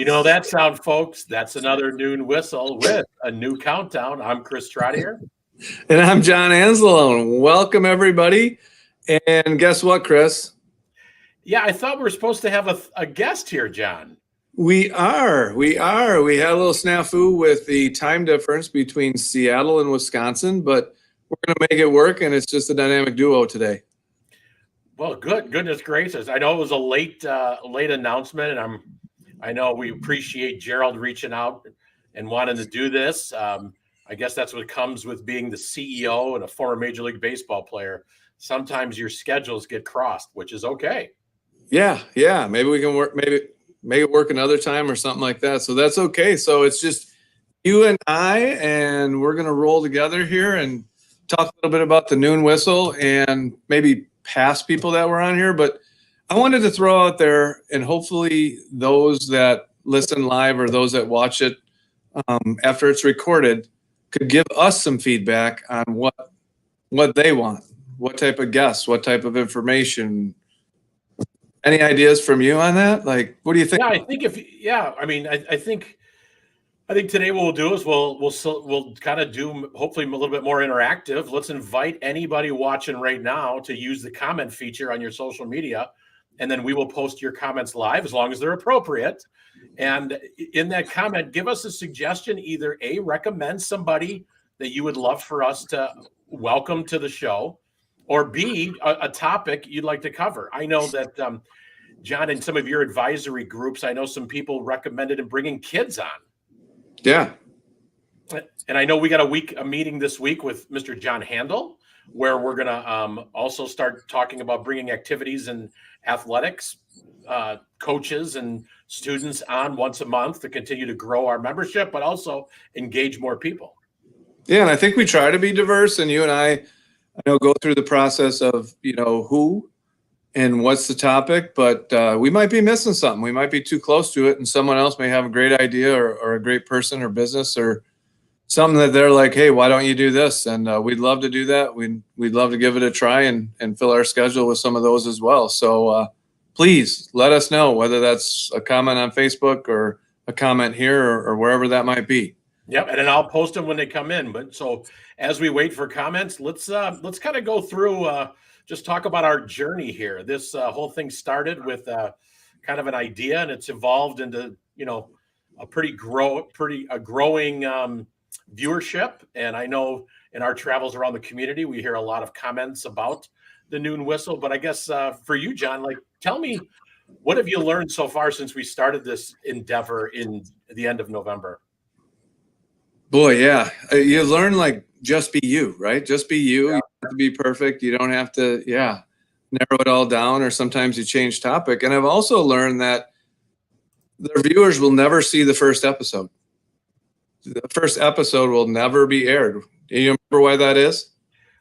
You know that sound, folks. That's another noon whistle with a new countdown. I'm Chris Trottier. And I'm John Anzalone. Welcome, everybody. And guess what, Chris? Yeah, I thought we were supposed to have a guest here, John. We are. We had a little snafu with the time difference between Seattle and Wisconsin, but we're going to make it work, and it's just a dynamic duo today. Well, goodness gracious. I know it was a late announcement, and I know we appreciate Gerald reaching out and wanting to do this. I guess that's what comes with being the CEO and a former Major League Baseball player. Sometimes your schedules get crossed, which is okay. Yeah. Maybe we can work. Maybe make it work another time or something like that. So that's okay. So it's just you and I, and we're gonna roll together here and talk a little bit about the noon whistle and maybe past people that were on here. But I wanted to throw out there, and hopefully those that listen live or those that watch it after it's recorded could give us some feedback on what they want, what type of guests, what type of information. Any ideas from you on that? Like, what do you think? Yeah, I think today what we'll do is we'll kind of do hopefully a little bit more interactive. Let's invite anybody watching right now to use the comment feature on your social media, and then we will post your comments live as long as they're appropriate. And in that comment, give us a suggestion, either A, recommend somebody that you would love for us to welcome to the show, or B, a topic you'd like to cover. I know that, John, in some of your advisory groups, I know some people recommended bringing kids on. Yeah. And I know we got a meeting this week with Mr. John Handel, where we're going to also start talking about bringing activities and athletics, coaches and students on once a month to continue to grow our membership, but also engage more people. Yeah, and I think we try to be diverse, and you and I know, go through the process of, who and what's the topic, but we might be missing something. We might be too close to it, and someone else may have a great idea or a great person or business or something that they're like, hey, why don't you do this? And we'd love to do that. We'd love to give it a try and fill our schedule with some of those as well. So please let us know, whether that's a comment on Facebook or a comment here or wherever that might be. Yep, and then I'll post them when they come in. But so as we wait for comments, let's kind of go through, just talk about our journey here. This whole thing started with kind of an idea, and it's evolved into a growing viewership. And I know in our travels around the community, we hear a lot of comments about the noon whistle. But I guess for you, John, tell me, what have you learned so far since we started this endeavor in the end of November? Boy, yeah. You learn, just be you, right? Just be you. Yeah. You don't have to be perfect. You don't have to, narrow it all down, or sometimes you change topic. And I've also learned that the viewers will never see the first episode. The first episode will never be aired. Do you remember why that is?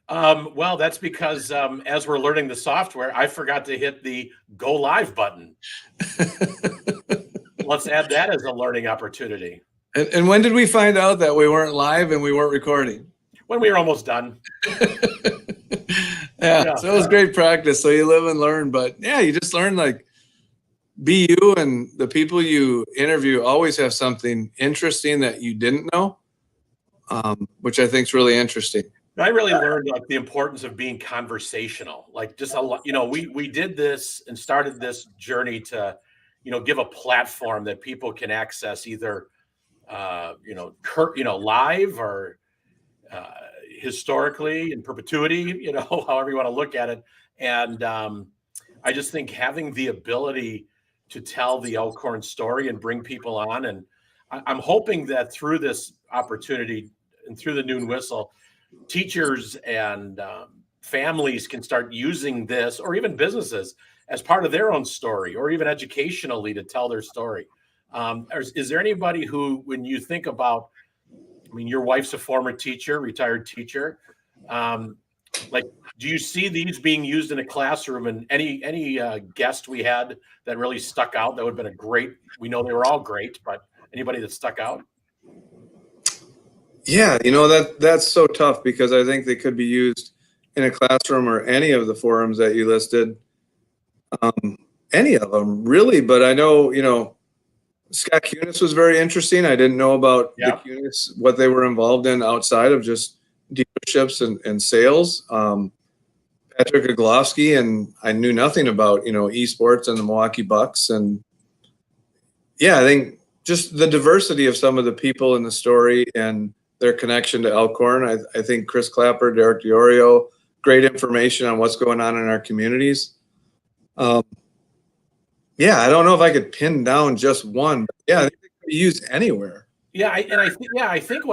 Well, that's because as we're learning the software, I forgot to hit the go live button. Let's add that as a learning opportunity. And when did we find out that we weren't live and we weren't recording? When we were almost done. Yeah, so it was great practice. So you live and learn. But yeah, you just learn, be you, and the people you interview always have something interesting that you didn't know, which I think is really interesting. I really learned the importance of being conversational. Just a lot, we did this and started this journey to, give a platform that people can access either live or historically in perpetuity, however you want to look at it. And I just think having the ability to tell the Elkhorn story and bring people on, and I'm hoping that through this opportunity and through the noon whistle, teachers and families can start using this, or even businesses, as part of their own story, or even educationally to tell their story. Is there anybody who, when you think about, your wife's a former teacher, retired teacher, do you see these being used in a classroom? And any guest we had that really stuck out that would have been we know they were all great, but anybody that stuck out? Yeah, that's so tough, because I think they could be used in a classroom or any of the forums that you listed. Any of them really, but I know, Scott Kunis was very interesting. I didn't know about Yeah. the Kunis, what they were involved in outside of just dealerships and sales. Patrick Oglowski, and I knew nothing about, esports and the Milwaukee Bucks. And yeah, I think just the diversity of some of the people in the story and their connection to Elkhorn. I think Chris Clapper, Derek DiOrio, great information on what's going on in our communities. Yeah, I don't know if I could pin down just one, but yeah, I think they could be used anywhere. Yeah, I think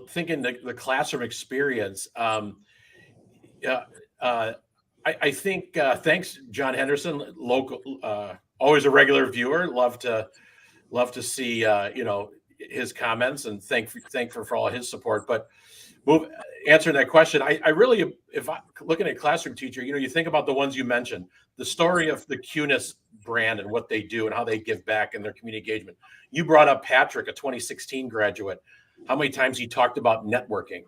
thinking the classroom experience. I think thanks, John Henderson, local, always a regular viewer. Love to see his comments and thank for all his support. But answering that question, I really, if I looking at classroom teacher, you think about the ones you mentioned, the story of the Kunis brand and what they do and how they give back in their community engagement. You brought up Patrick, a 2016 graduate. How many times he talked about networking?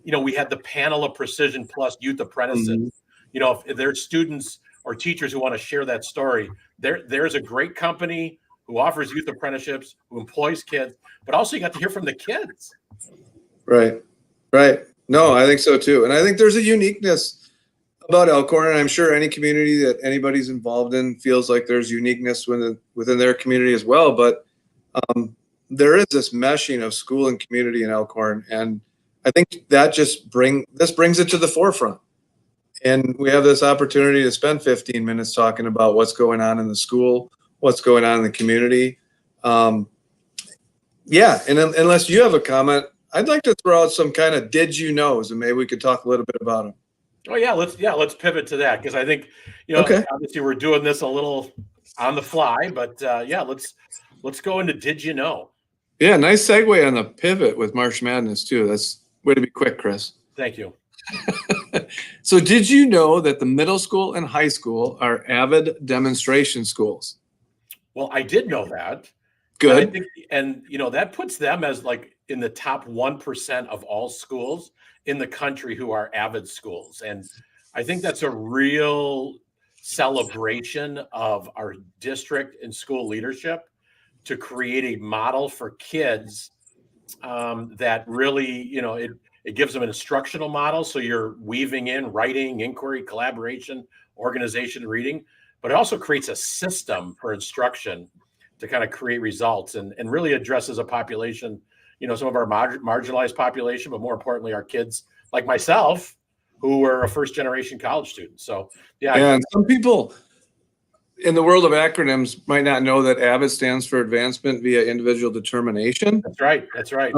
We had the panel of Precision Plus youth apprentices. Mm-hmm. If there's students or teachers who want to share that story, there's a great company who offers youth apprenticeships, who employs kids, but also you got to hear from the kids. Right. No, I think so too. And I think there's a uniqueness about Elkhorn, and I'm sure any community that anybody's involved in feels like there's uniqueness within their community as well. But there is this meshing of school and community in Elkhorn, and I think that this brings it to the forefront. And we have this opportunity to spend 15 minutes talking about what's going on in the school, what's going on in the community. Yeah, and unless you have a comment, I'd like to throw out some kind of did you knows, and maybe we could talk a little bit about them. Oh yeah, let's pivot to that, because I think okay. Obviously we're doing this a little on the fly, but let's go into did you know. Yeah, nice segue on the pivot with March Madness too. That's way to be quick, Chris. Thank you. So did you know that the middle school and high school are avid demonstration schools? Well, I did know that. Good. And that puts them as like in the top 1% of all schools in the country who are avid schools. And I think that's a real celebration of our district and school leadership to create a model for kids that really, it gives them an instructional model. So you're weaving in writing, inquiry, collaboration, organization, reading, but it also creates a system for instruction to kind of create results and really addresses a population, some of our marginalized population, but more importantly, our kids like myself who were a first generation college student. So, yeah. And some people in the world of acronyms might not know that AVID stands for Advancement via Individual Determination. That's right.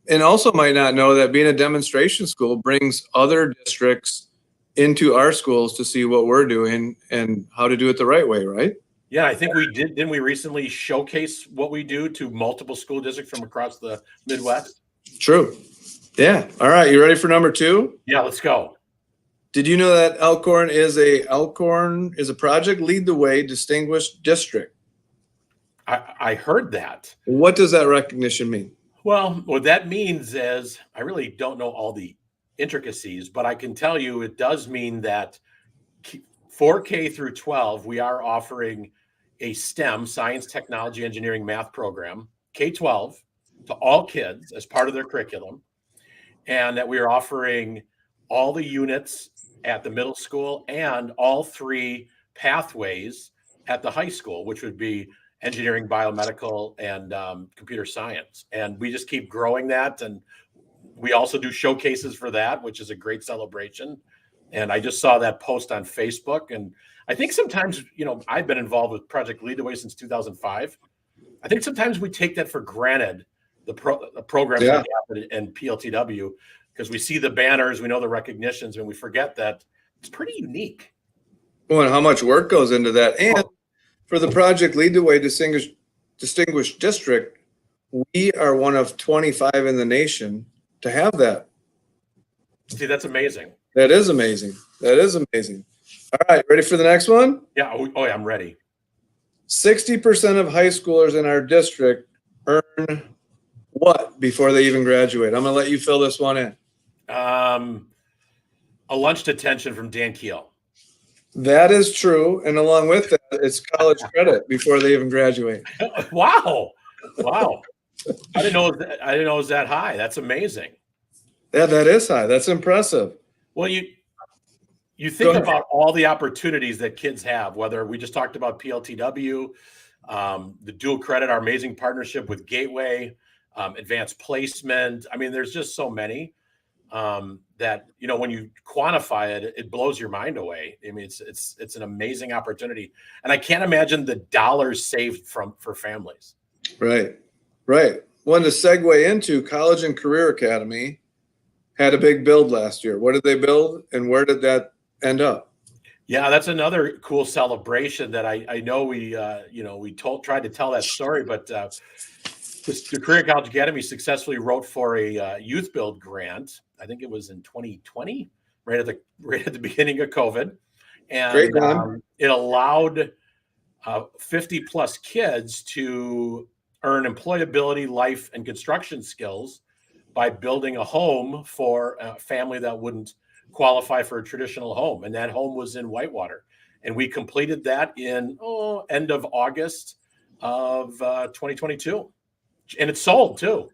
And also might not know that being a demonstration school brings other districts into our schools to see what we're doing and how to do it the right way, right? Yeah, I think we did. Didn't we recently showcase what we do to multiple school districts from across the Midwest? True. Yeah. All right. You ready for number 2? Yeah, let's go. Did you know that Elkhorn is a Project Lead the Way distinguished district? I heard that. What does that recognition mean? Well, what that means is I really don't know all the intricacies, but I can tell you it does mean that for K through 12, we are offering a STEM, science, technology, engineering, math program, K-12, to all kids as part of their curriculum, and that we are offering all the units at the middle school and all 3 pathways at the high school, which would be engineering, biomedical, and computer science. And we just keep growing that. And we also do showcases for that, which is a great celebration. And I just saw that post on Facebook. And I think sometimes, I've been involved with Project Lead the Way since 2005. I think sometimes we take that for granted, the programs we have in PLTW, because we see the banners, we know the recognitions, and we forget that it's pretty unique. Well, and how much work goes into that. And for the Project Lead the Way distinguished district, we are one of 25 in the nation to have that. See, that's amazing. That is amazing. All right, ready for the next one? Yeah. Oh, yeah, I'm ready. 60% of high schoolers in our district earn what before they even graduate? I'm going to let you fill this one in. A lunch detention from Dan Keel. That is true. And along with that, it's college credit before they even graduate. Wow. Wow. I didn't know it was that high. That's amazing. Yeah, that is high. That's impressive. Well, you think about all the opportunities that kids have, whether we just talked about PLTW, the dual credit, our amazing partnership with Gateway, advanced placement. I mean, there's just so many that, when you quantify it, it blows your mind away. I mean, it's an amazing opportunity. And I can't imagine the dollars saved for families. Right. Wanted to segue into College and Career Academy had a big build last year. What did they build and where did that end up? Yeah, that's another cool celebration that I know we tried to tell that story, but the Career College Academy successfully wrote for a youth build grant. I think it was in 2020, right at the beginning of COVID, and it allowed 50 plus kids to earn employability, life, and construction skills by building a home for a family that wouldn't qualify for a traditional home. And that home was in Whitewater. And we completed that in end of August of 2022. And it sold too.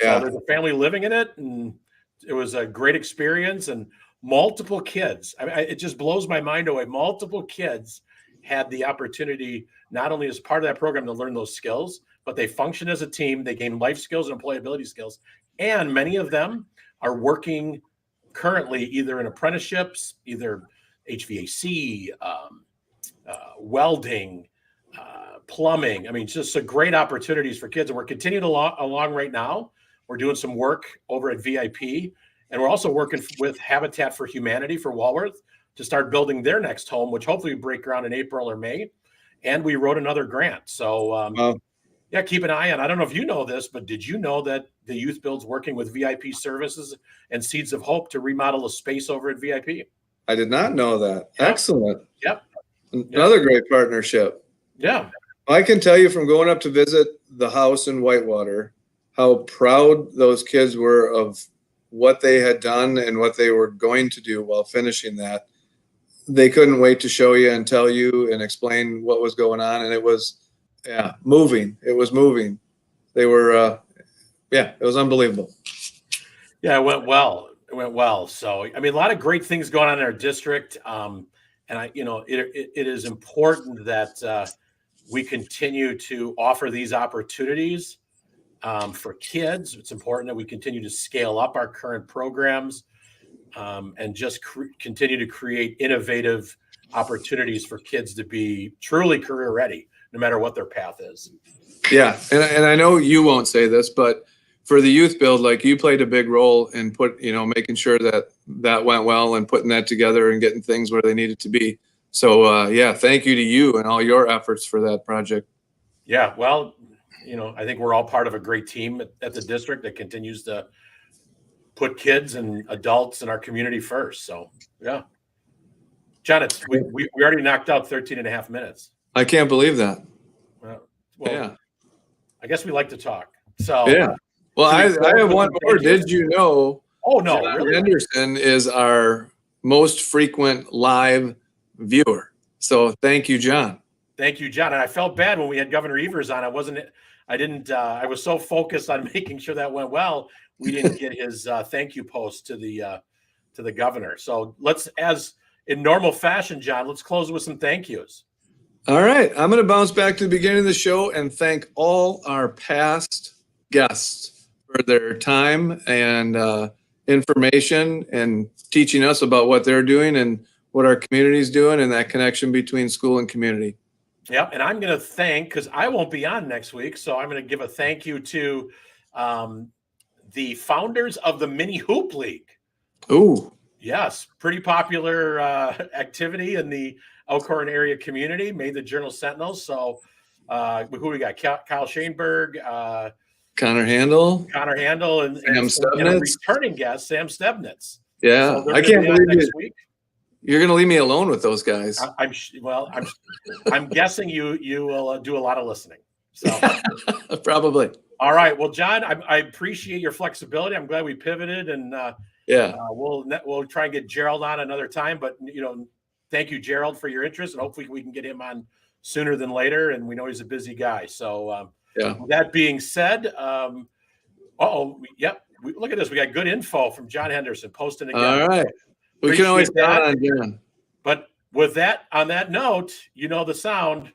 Yeah. So there's a family living in it. And it was a great experience. And multiple kids, it just blows my mind away. Multiple kids had the opportunity, not only as part of that program to learn those skills, but they function as a team. They gain life skills and employability skills. And many of them are working currently either in apprenticeships, either HVAC, welding, plumbing. I mean, just some great opportunities for kids. And we're continuing along right now. We're doing some work over at VIP. And we're also working with Habitat for Humanity for Walworth to start building their next home, which hopefully we break ground in April or May. And we wrote another grant. So, yeah, keep an eye on. I don't know if you know this, but did you know that the Youth Build's working with VIP Services and Seeds of Hope to remodel a space over at VIP? I did not know that. Yep. Excellent. Yep. Another great partnership. Yeah. I can tell you from going up to visit the house in Whitewater, how proud those kids were of what they had done and what they were going to do while finishing that. They couldn't wait to show you and tell you and explain what was going on. And it was, moving. It was moving. They were, it was unbelievable. Yeah, it went well. So, I mean, a lot of great things going on in our district. And it is important that we continue to offer these opportunities for kids. It's important that we continue to scale up our current programs and just continue to create innovative opportunities for kids to be truly career ready, no matter what their path is. Yeah. And I know you won't say this, but for the youth build, like you played a big role in making sure that went well and putting that together and getting things where they needed to be. So, thank you to you and all your efforts for that project. Yeah. Well, I think we're all part of a great team at the district that continues to put kids and adults in our community first. So, yeah. John, we already knocked out 13 and a half minutes. I can't believe that. Well, I guess we like to talk. So, yeah. Well, I have one more. Did you know? Oh, no. John really? Henderson is our most frequent live viewer. So thank you, John. Thank you, John. And I felt bad when we had Governor Evers on. I was so focused on making sure that went well. We didn't get his thank you post to the governor. So let's, as in normal fashion, John, let's close with some thank yous. All right. I'm going to bounce back to the beginning of the show and thank all our past guests for their time and information and teaching us about what they're doing and what our community is doing and that connection between school and community. Yep. And I'm going to thank, because I won't be on next week, so I'm going to give a thank you to the founders of the Mini Hoop League. Ooh. Yes. Pretty popular activity in the Elkhorn area community, made the Journal Sentinel. So who we got? Kyle Shaneberg, Connor Handel, and a returning guest, Sam Stebnitz. Yeah. So I can't believe next week. You're going to leave me alone with those guys. I'm guessing you will do a lot of listening. So probably. All right. Well, John, I appreciate your flexibility. I'm glad we pivoted, and we'll try and get Gerald on another time. But thank you, Gerald, for your interest, and hopefully we can get him on sooner than later. And we know he's a busy guy. So with that being said, yep. Look at this. We got good info from John Henderson posting again. All right. We can always count on John. But with that, on that note, you know the sound.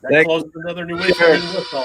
That closes another New Whistle.